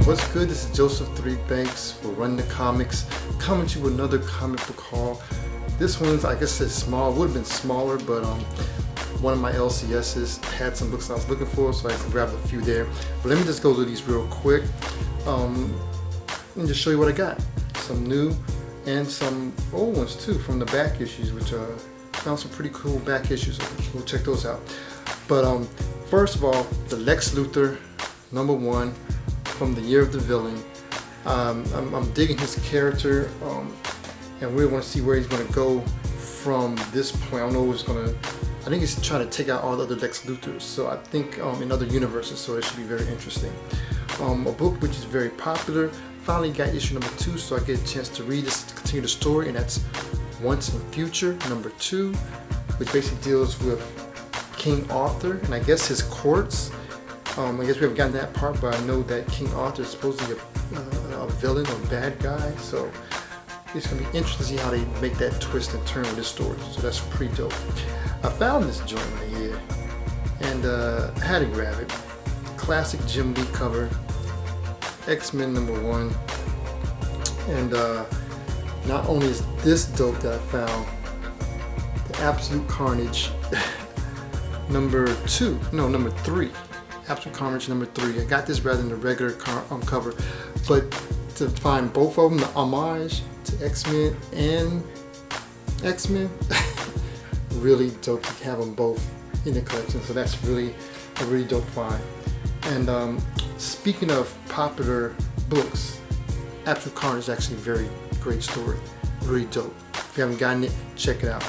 What's good? This is Joseph 3 Banks for Run the Comics, coming to you with another comic book haul. This one's, I guess it's small, would have been smaller, but one of my LCSs had some books I was looking for, so I grabbed a few there. But let me just go through these real quick and just show you what I got. Some new and some old ones too from the back issues, which found some pretty cool back issues. We'll check those out. But first of all, the Lex Luthor #1 from the Year of the Villain. I'm digging his character, and we want to see where he's going to go from this point. I don't know who's going to. I think he's trying to take out all the other Lex Luthors. So I think in other universes. So it should be very interesting. A book which is very popular. Finally got issue #2, so I get a chance to read this to continue the story, and that's Once and Future #2, which basically deals with King Arthur and I guess his courts. I guess we haven't gotten that part, but I know that King Arthur is supposedly a villain or bad guy, so it's going to be interesting to see how they make that twist and turn with this story, so that's pretty dope. I found this joint right here, and I had to grab it. Classic Jim Lee cover, X-Men #1, and not only is this dope that I found, the Absolute Carnage #3. Absolute Carnage #3. I got this rather than the regular cover, but to find both of them, the homage to X-Men and X-Men, really dope to have them both in the collection. So that's really a really dope find. And speaking of popular books, Absolute Carnage is actually a very great story. Really dope. If you haven't gotten it, check it out.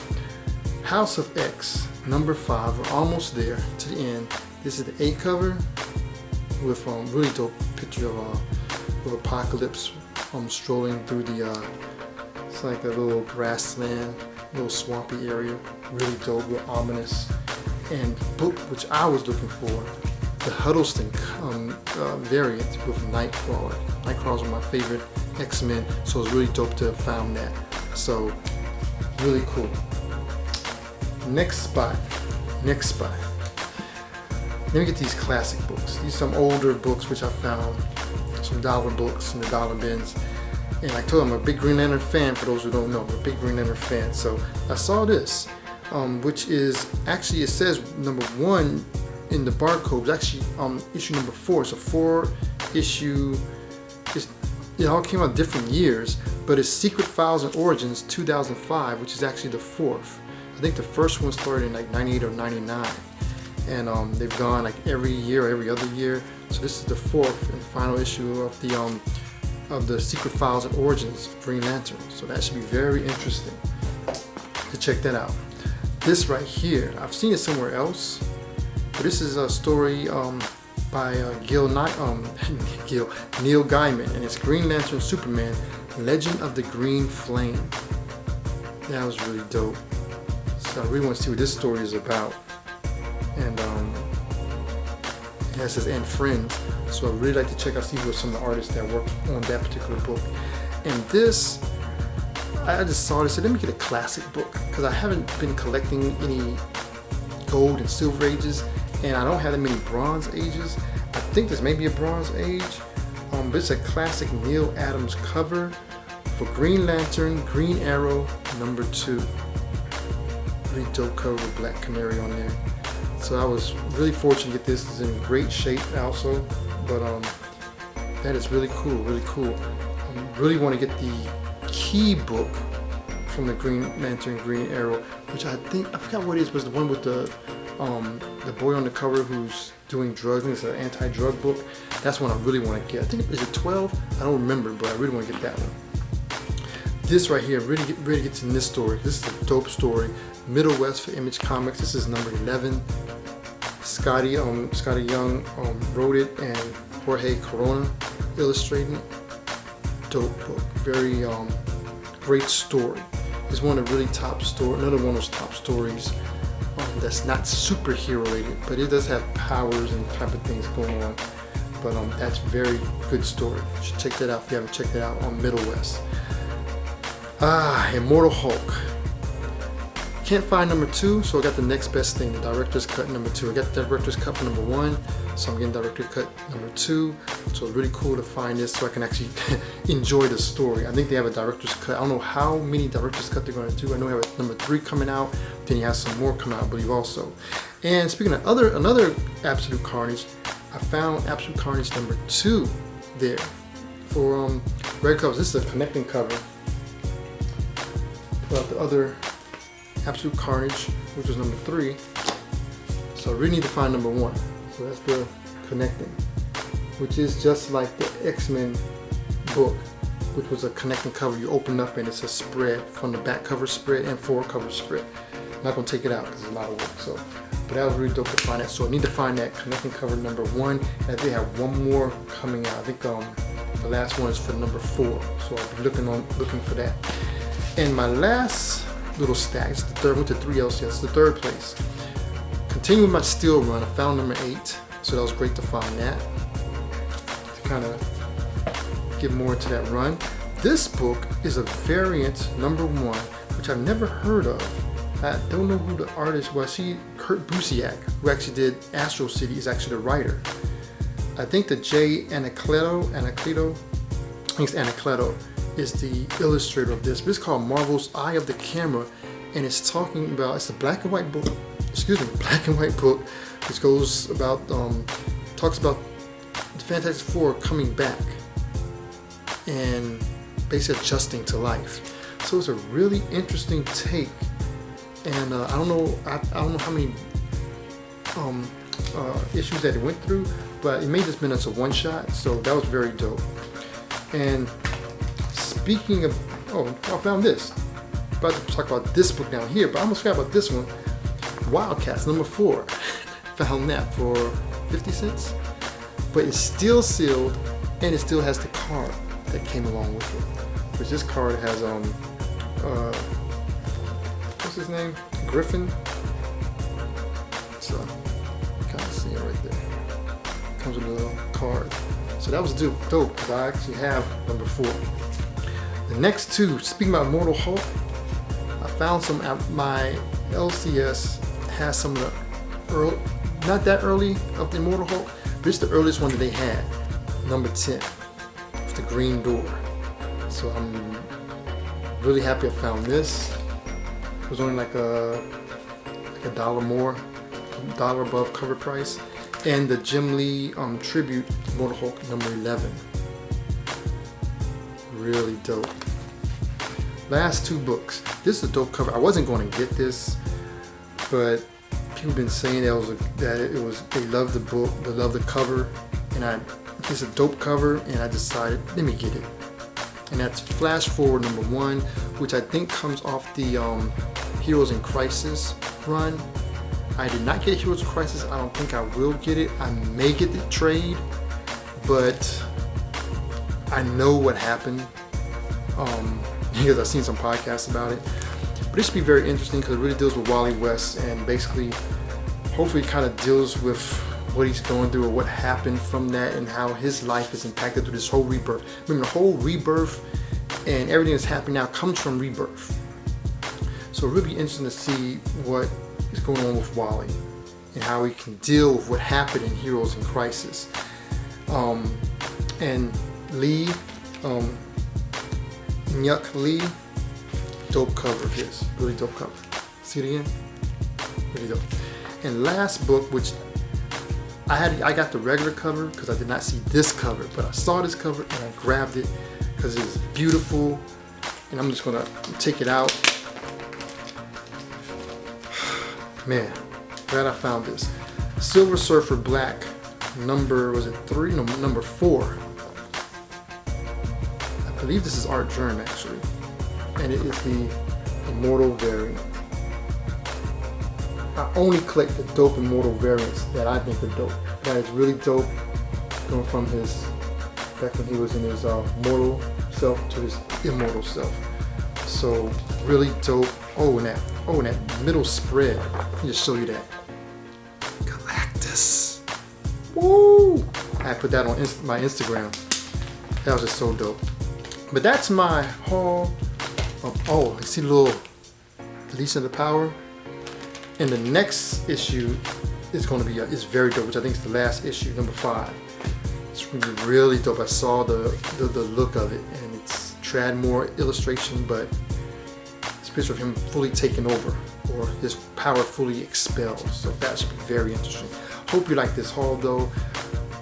House of X #5. We're almost there to the end. This is the A cover with really dope picture of Apocalypse strolling through the it's like a little grassland, little swampy area. Really dope, real ominous. And book which I was looking for, the Huddleston variant with Nightcrawler. Nightcrawler's one of my favorite X-Men, so it's really dope to have found that. So really cool. Next spot. Let me get these classic books. These are some older books which I found, some dollar books in the dollar bins. And I told you I'm a big Green Lantern fan, for those who don't know. I'm a big Green Lantern fan. So I saw this, which is actually, it says #1 in the barcode. It's actually issue #4. It's a 4-issue. It all came out different years, but it's Secret Files and Origins 2005, which is actually the 4th. I think the first one started in like 98 or 99. And they've gone like every year or every other year. So this is the 4th and final issue of the Secret Files and Origins of Green Lantern. So that should be very interesting to check that out. This right here, I've seen it somewhere else, but this is a story by Neil Gaiman, and it's Green Lantern Superman, Legend of the Green Flame. That was really dope. So I really want to see what this story is about. And it says and friends, so I'd really like to check out, see who are some of the artists that worked on that particular book. And this, I just saw this, so let me get a classic book, because I haven't been collecting any gold and silver ages, and I don't have that many bronze ages. I think this may be a bronze age, but it's a classic Neil Adams cover for Green Lantern, Green Arrow #2. Really dope cover with Black Canary on there. So I was really fortunate to get this. It's in great shape also, but that is really cool, really cool. I really want to get the key book from the Green Lantern, Green Arrow, which I think, I forgot what it is, was the one with the boy on the cover who's doing drugs. I think it's an anti-drug book. That's one I really want to get. I think, is it 12? I don't remember, but I really want to get that one. This right here really gets in this story. This is a dope story. Middlewest for Image Comics. This is #11. Scotty Young wrote it, and Jorge Corona illustrating it. Dope book. Very great story. It's one of the really top stories. Another one of those top stories that's not superhero related, but it does have powers and type of things going on. But that's very good story. You should check that out if you haven't checked it out on Middlewest. Immortal Hulk. Can't find number 2, so I got the next best thing, the director's cut number 2. I got the director's cut for number 1, so I'm getting director's cut number 2. So it's really cool to find this so I can actually enjoy the story. I think they have a director's cut. I don't know how many director's cut they're going to do. I know they have a number 3 coming out. Then you have some more coming out, I believe, also. And speaking of another Absolute Carnage, I found Absolute Carnage number 2 there for red covers. This is a connecting cover about the other Absolute Carnage, which was number 3. So I really need to find number 1. So that's the connecting, which is just like the X-Men book, which was a connecting cover. You open up and it's a spread from the back cover spread and forward cover spread. I'm not gonna take it out because it's a lot of work. So, but that was really dope to find that. So I need to find that connecting cover number 1, and they have one more coming out. I think the last one is for number 4. So I'll be looking for that. And my last little stack, it's the third, went to 3 LCS, it's the 3rd place. Continuing my steel run, I found number 8, so that was great to find that, to kind of get more into that run. This book is a variant number 1, which I've never heard of. I don't know who the artist was. Kurt Busiek, who actually did Astro City, is actually the writer. I think the Jay Anacleto, I think it's Anacleto, is the illustrator of this. But it's called Marvel's Eye of the Camera, and it's talking about, it's a black and white book, black and white book, which goes about, talks about the Fantastic Four coming back and basically adjusting to life. So it's a really interesting take, and I don't know how many issues that it went through, but it may just been as a one shot, so that was very dope. And speaking of, I found this. About to talk about this book down here, but I almost forgot about this one. WildC.A.T.S number 4. Found that for 50 cents. But it's still sealed, and it still has the card that came along with it. Which this card has, what's his name? Griffin. So, kind of see it right there. Comes with a little card. So that was dope, because I actually have number 4. The next 2, speaking about Immortal Hulk, I found some at my LCS has some of the early, not that early of the Immortal Hulk, but it's the earliest one that they had, number 10, with the green door. So I'm really happy I found this. It was only like a $1 more, $1 above cover price. And the Jim Lee tribute Immortal Hulk number 11. Really dope. Last 2 books. This is a dope cover. I wasn't going to get this, but people have been saying they loved the book, they loved the cover, and it's a dope cover, and I decided, let me get it. And that's Flash Forward number 1, which I think comes off the Heroes in Crisis run. I did not get Heroes in Crisis. I don't think I will get it. I may get the trade, but I know what happened because I've seen some podcasts about it. But this should be very interesting because it really deals with Wally West, and basically, hopefully, kind of deals with what he's going through or what happened from that and how his life is impacted through this whole rebirth. Remember, the whole rebirth and everything that's happening now comes from rebirth. So it'll really be interesting to see what is going on with Wally and how he can deal with what happened in Heroes in Crisis. And Lee, Nyuk Lee, dope cover of his, really dope cover. See it again? Really dope. And last book, which I got the regular cover because I did not see this cover, but I saw this cover and I grabbed it because it's beautiful. And I'm just gonna take it out. Man, glad I found this. Silver Surfer Black, number, was it 3? No, number 4. I believe this is Art Germ actually. And it is the Immortal variant. I only collect the dope Immortal variants that I think are dope. That is really dope, going from his, back when he was in his mortal self to his immortal self. So really dope. Oh, and that middle spread. Let me just show you that. Galactus. Woo! I put that on my Instagram. That was just so dope. But that's my haul of, oh, you see the little Legion of the Power. And the next issue is going to be is very dope, which I think is the last issue, number 5. It's really, really dope. I saw the look of it, and it's Tradmore illustration, but it's a picture of him fully taking over, or his power fully expelled. So that should be very interesting. Hope you like this haul though.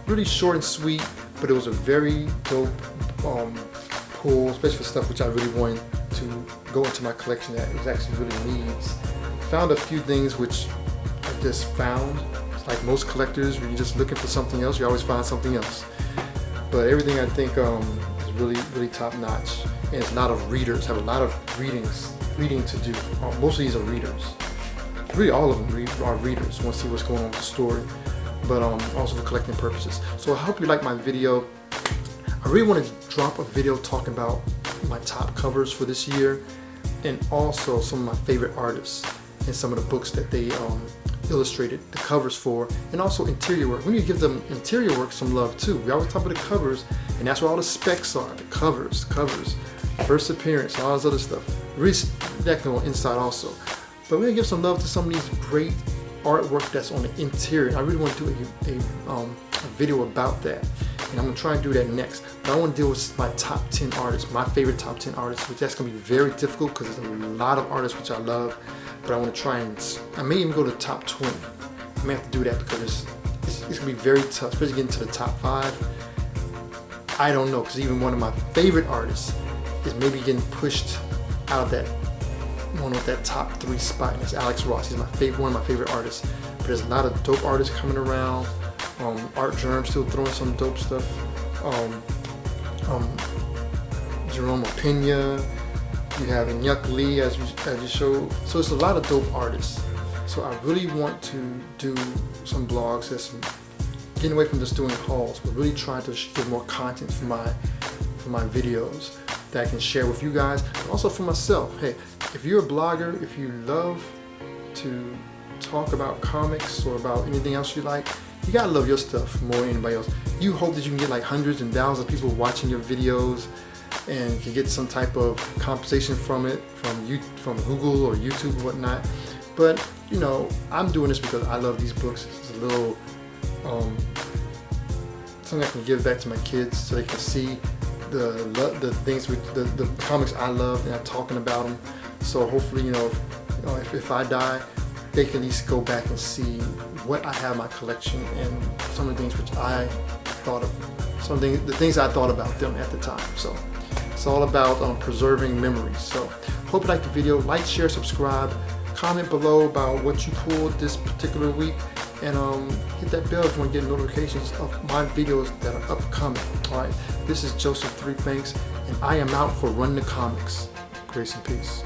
Really short and sweet, but it was a very dope pull, especially for stuff which I really wanted to go into my collection that it actually really needs. Found a few things which I just found. Like most collectors, when you're just looking for something else, you always find something else. But everything I think is really, really top notch. And it's a lot of readers, have a lot of reading to do. Most of these are readers. Really all of them are readers, want to see what's going on with the story, but also for collecting purposes. So I hope you like my video. I really want to drop a video talking about my top covers for this year, and also some of my favorite artists and some of the books that they illustrated the covers for, and also interior work. We need to give them interior work some love too. We always talk about the covers, and that's where all the specs are, the covers, first appearance, all this other stuff. Really that can go inside also. But we're gonna give some love to some of these great artwork that's on the interior. I really want to do a video about that, and I'm gonna try and do that next. But I want to deal with my top 10 artists, my favorite top 10 artists, which that's gonna be very difficult because there's a lot of artists which I love. But I want to try and, I may even go to the top 20. I may have to do that because it's going to be very tough, especially getting to the top 5. I don't know, because even one of my favorite artists is maybe getting pushed out of that, one of that top 3 spot, and it's Alex Ross. He's my favorite, one of my favorite artists. But there's a lot of dope artists coming around. Art Germ still throwing some dope stuff. Jerome Pena. You have Inyuk Lee as you showed. So it's a lot of dope artists. So I really want to do some blogs that's getting away from just doing hauls, but really trying to give more content for my videos that I can share with you guys, but also for myself. Hey, if you're a blogger, if you love to talk about comics or about anything else you like, you gotta love your stuff more than anybody else. You hope that you can get like hundreds and thousands of people watching your videos, and you get some type of compensation from it, from Google or YouTube and whatnot. But you know, I'm doing this because I love these books. It's a little something I can give back to my kids so they can see the things with the comics I love, and I'm talking about them. So hopefully, you know, if I die, they can at least go back and see what I have in my collection and some of the things which I thought of, the things I thought about them at the time. So it's all about preserving memories. So hope you liked the video. Like, share, subscribe, comment below about what you pulled this particular week, and hit that bell if you want to get notifications of my videos that are upcoming. All right, this is Joseph 3 Banks, and I am out for Run the Comics. Grace and peace.